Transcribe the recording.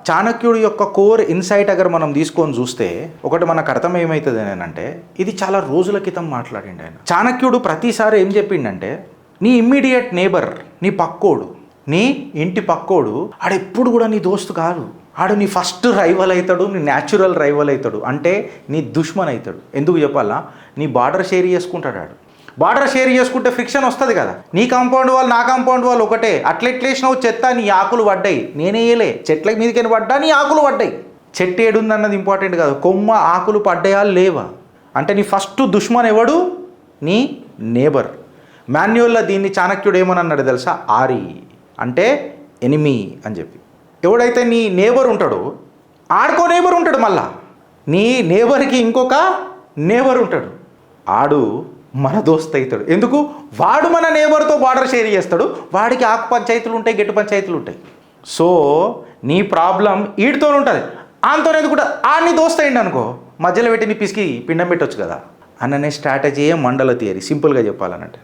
చాణక్యుడి యొక్క core insight agar మనం తీసుకొని చూస్తే ఒకటి మనకు అర్థం ఏమవుతుంది అంటే ఇది చాలా రోజుల క్రితం మాట్లాడిండు ఆయన. చాణక్యుడు ప్రతిసారి ఏం చెప్పిండంటే నీ ఇమ్మీడియట్ నేబర్, నీ పక్కోడు, నీ ఇంటి పక్కోడు ఆడెప్పుడు కూడా నీ దోస్తు కాదు. ఆడు నీ ఫస్ట్ రైవల్ అవుతాడు, నీ న్యాచురల్ రైవల్ అవుతాడు, అంటే నీ దుష్మన్ అవుతాడు. ఎందుకు చెప్పాలా? నీ బార్డర్ షేర్ చేసుకుంటాడు. ఆడు బార్డర్ షేర్ చేసుకుంటే ఫ్రిక్షన్ వస్తుంది కదా. నీ కాంపౌండ్ వాళ్ళు నా కాంపౌండ్ వాళ్ళు ఒకటే, అట్లెట్లేసినావు చెత్త, నీ ఆకులు పడ్డాయి, నేనేయలే, చెట్ల మీదకి పడ్డా నీ ఆకులు పడ్డాయి. చెట్టు ఏడుందన్నది ఇంపార్టెంట్ కాదు, కొమ్మ ఆకులు పడ్డాయా లేవా అంటే నీ ఫస్ట్ దుష్మన్ ఎవడు? నీ నేబర్. మాన్యువల్లో దీన్ని చాణక్యుడు ఏమని అన్నాడు తెలుసా? ఆరి అంటే ఎనిమీ అని చెప్పి. ఎవడైతే నీ నేబర్ ఉంటాడో ఆడుకో నేబర్ ఉంటాడు, మళ్ళా నీ నేబర్కి ఇంకొక నేబర్ ఉంటాడు, ఆడు మన దోస్త్ అవుతాడు. ఎందుకు? వాడు మన నేబర్తో బార్డర్ షేర్ చేస్తాడు, వాడికి ఆకు పంచాయతీలు ఉంటాయి, గెట్టు పంచాయతీలు ఉంటాయి. సో నీ ప్రాబ్లం వీడితో ఉంటుంది, ఆమెతోనేది కూడా ఆడిని దోస్త్ అయ్యింది అనుకో, మధ్యలో పెట్టి నీ పిసికి పిండం పెట్టవచ్చు కదా. అన్ననే స్ట్రాటజీయే మండల థియరీ, సింపుల్గా చెప్పాలనంటే.